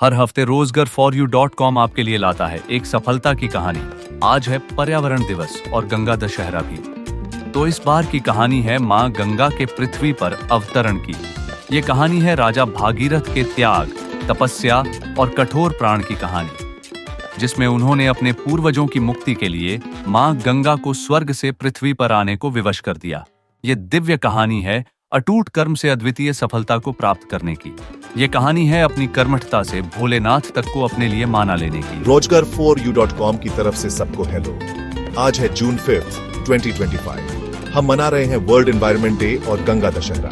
हर हफ्ते rozgar4u.com आपके लिए लाता है एक सफलता की कहानी। आज है पर्यावरण दिवस और गंगा दशहरा भी। तो इस बार की कहानी है मां गंगा के पृथ्वी पर अवतरण की। ये कहानी है राजा भागीरथ के त्याग, तपस्या और कठोर प्राण की कहानी, जिसमें उन्होंने अपने पूर्वजों की मुक्ति के लिए मां गंगा को स्वर्ग से पृथ्वी पर आने को विवश कर दिया। ये दिव्य कहानी है अटूट कर्म से अद्वितीय सफलता को प्राप्त करने की। ये कहानी है अपनी कर्मठता से भोलेनाथ तक को अपने लिए माना लेने की। rozgar4u.com की तरफ से सबको हेलो। आज है जून 5, 2025। हम मना रहे हैं वर्ल्ड एनवायरनमेंट डे और गंगा दशहरा।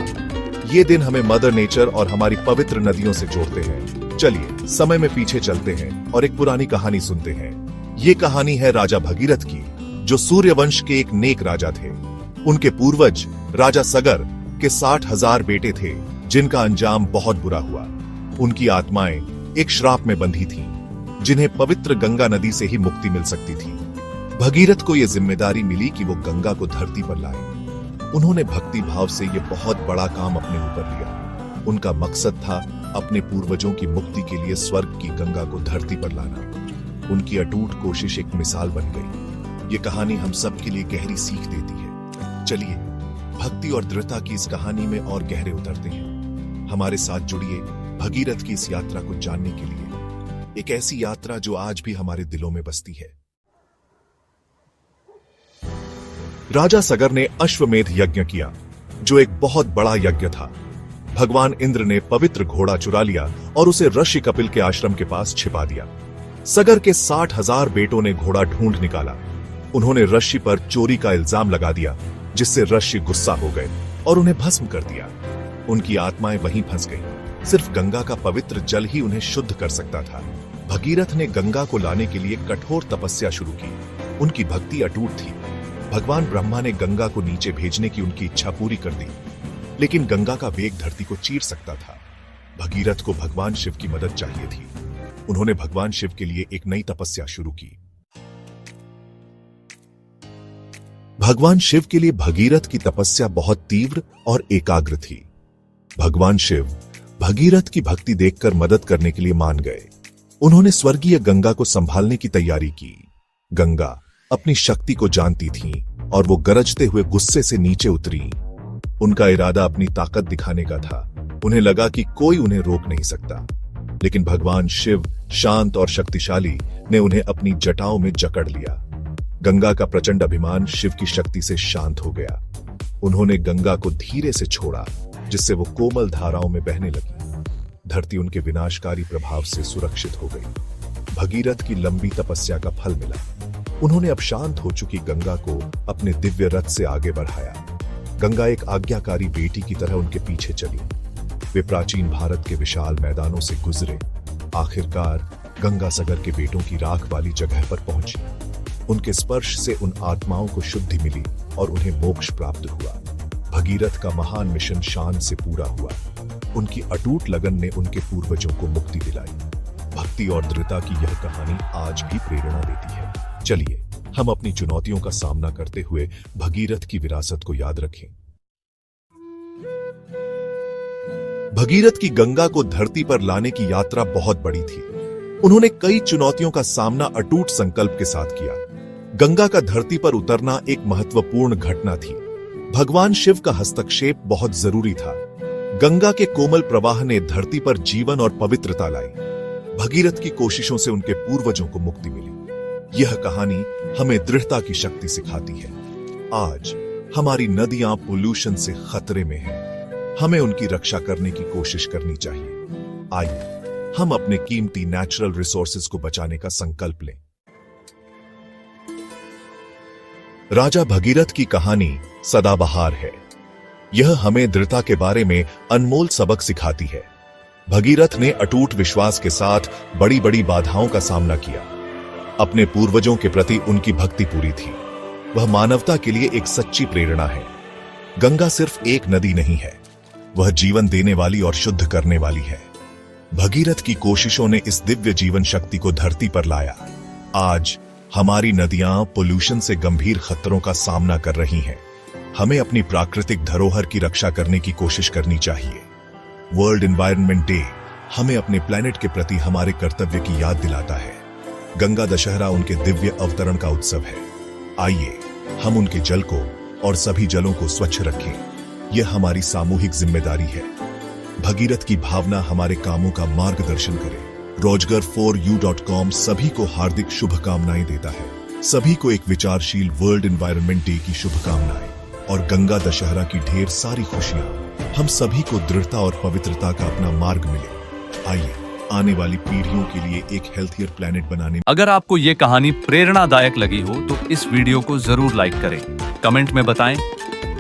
ये दिन हमें मदर नेचर और हमारी पवित्र नदियों से जोड़ते हैं। चलिए समय में पीछे चलते हैं और एक पुरानी कहानी सुनते हैं। ये कहानी है राजा भगीरथ की, जो सूर्यवंश के एक नेक राजा थे। उनके पूर्वज राजा सगर के 60,000 बेटे थे, जिनका अंजाम बहुत बुरा हुआ। उनकी आत्माएं एक श्राप में बंधी थीं, जिन्हें पवित्र गंगा नदी से ही मुक्ति मिल सकती थी। भगीरथ को यह जिम्मेदारी मिली कि वो गंगा को धरती पर लाए। उन्होंने भक्ति भाव से यह बहुत बड़ा काम अपने ऊपर लिया। उनका मकसद था अपने पूर्वजों की मुक्ति के लिए स्वर्ग की गंगा को धरती पर लाना। उनकी अटूट कोशिश एक मिसाल बन गई। ये कहानी हम सब के लिए गहरी सीख देती है। चलिए भक्ति और दृढ़ता की इस कहानी में और गहरे उतरते हैं। हमारे साथ जुड़िए भगीरथ की इस यात्रा को जानने के लिए, एक ऐसी यात्रा जो आज भी हमारे दिलों में बसती है। राजा सगर ने अश्वमेध यज्ञ किया, जो एक बहुत बड़ा यज्ञ था। भगवान इंद्र ने पवित्र घोड़ा चुरा लिया और उसे ऋषि कपिल के आश्रम के पास छिपा दिया। सगर के 60,000 बेटों ने घोड़ा ढूंढ निकाला। उन्होंने ऋषि पर चोरी का इल्जाम लगा दिया, जिससे ऋषि गुस्सा हो गए और उन्हें भस्म कर दिया। उनकी आत्माएं वहीं फंस गईं। सिर्फ गंगा का पवित्र जल ही उन्हें शुद्ध कर सकता था। भगीरथ ने गंगा को लाने के लिए कठोर तपस्या शुरू की। उनकी भक्ति अटूट थी। भगवान ब्रह्मा ने गंगा को नीचे भेजने की उनकी इच्छा पूरी कर दी, लेकिन गंगा का वेग धरती को चीर सकता था। भगीरथ को भगवान शिव की मदद चाहिए थी। उन्होंने भगवान शिव के लिए एक नई तपस्या शुरू की। भगवान शिव के लिए भगीरथ की तपस्या बहुत तीव्र और एकाग्र थी। भगवान शिव भगीरथ की भक्ति देखकर मदद करने के लिए मान गए। उन्होंने स्वर्गीय गंगा को संभालने की तैयारी की। गंगा अपनी शक्ति को जानती थी और वो गरजते हुए गुस्से से नीचे उतरी। उनका इरादा अपनी ताकत दिखाने का था। उन्हें लगा कि कोई उन्हें रोक नहीं सकता, लेकिन भगवान शिव शांत और शक्तिशाली ने उन्हें अपनी जटाओं में जकड़ लिया। गंगा का प्रचंड अभिमान शिव की शक्ति से शांत हो गया। उन्होंने गंगा को धीरे से छोड़ा, जिससे वो कोमल धाराओं में बहने लगी। धरती उनके विनाशकारी प्रभाव से सुरक्षित हो गई। भगीरथ की लंबी तपस्या का फल मिला। उन्होंने अब शांत हो चुकी गंगा को अपने दिव्य रथ से आगे बढ़ाया। गंगा एक आज्ञाकारी बेटी की तरह उनके पीछे चली। वे प्राचीन भारत के विशाल मैदानों से गुजरे। आखिरकार गंगा सगर के बेटों की राख वाली जगह पर पहुंची। उनके स्पर्श से उन आत्माओं को शुद्धि मिली और उन्हें मोक्ष प्राप्त हुआ। भगीरथ का महान मिशन शान से पूरा हुआ। उनकी अटूट लगन ने उनके पूर्वजों को मुक्ति दिलाई। भक्ति और दृढ़ता की यह कहानी आज भी प्रेरणा देती है। चलिए हम अपनी चुनौतियों का सामना करते हुए भगीरथ की विरासत को याद रखें। भगीरथ की गंगा को धरती पर लाने की यात्रा बहुत बड़ी थी। उन्होंने कई चुनौतियों का सामना अटूट संकल्प के साथ किया। गंगा का धरती पर उतरना एक महत्वपूर्ण घटना थी। भगवान शिव का हस्तक्षेप बहुत जरूरी था। गंगा के कोमल प्रवाह ने धरती पर जीवन और पवित्रता लाई। भगीरथ की कोशिशों से उनके पूर्वजों को मुक्ति मिली। यह कहानी हमें दृढ़ता की शक्ति सिखाती है। आज हमारी नदियां पोल्यूशन से खतरे में हैं। हमें उनकी रक्षा करने की कोशिश करनी चाहिए। आइए हम अपने कीमती नेचुरल रिसोर्सेज को बचाने का संकल्प लें। राजा भगीरथ की कहानी सदाबहार है। यह हमें दृढ़ता के बारे में अनमोल सबक सिखाती है। भगीरथ ने अटूट विश्वास के साथ बड़ी बड़ी बाधाओं का सामना किया। अपने पूर्वजों के प्रति उनकी भक्ति पूरी थी। वह मानवता के लिए एक सच्ची प्रेरणा है। गंगा सिर्फ एक नदी नहीं है, वह जीवन देने वाली और शुद्ध करने वाली है। भगीरथ की कोशिशों ने इस दिव्य जीवन शक्ति को धरती पर लाया। आज हमारी नदियां पोल्यूशन से गंभीर खतरों का सामना कर रही हैं। हमें अपनी प्राकृतिक धरोहर की रक्षा करने की कोशिश करनी चाहिए। वर्ल्ड एनवायरनमेंट डे हमें अपने प्लेनेट के प्रति हमारे कर्तव्य की याद दिलाता है। गंगा दशहरा उनके दिव्य अवतरण का उत्सव है। आइए हम उनके जल को और सभी जलों को स्वच्छ रखें। यह हमारी सामूहिक जिम्मेदारी है। भगीरथ की भावना हमारे कामों का मार्गदर्शन करे। Rojgar4u.com सभी को हार्दिक शुभकामनाएं देता है। सभी को एक विचारशील वर्ल्ड एनवायरनमेंट डे की शुभकामनाएं और गंगा दशहरा की ढेर सारी खुशियां। हम सभी को दृढ़ता और पवित्रता का अपना मार्ग मिले। आइए आने वाली पीढ़ियों के लिए एक हेल्थियर प्लेनेट बनाने। अगर आपको ये कहानी प्रेरणादायक लगी हो तो इस वीडियो को जरूर लाइक करें। कमेंट में बताएं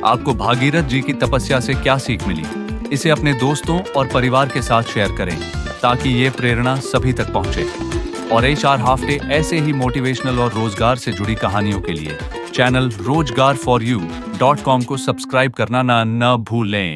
आपको भागीरथ जी की तपस्या से क्या सीख मिली। इसे अपने दोस्तों और परिवार के साथ शेयर करें ताकि ये प्रेरणा सभी तक पहुंचे। और HR हाफ डे ऐसे ही मोटिवेशनल और रोजगार से जुड़ी कहानियों के लिए चैनल Rojgar4u.com को सब्सक्राइब करना न भूलें।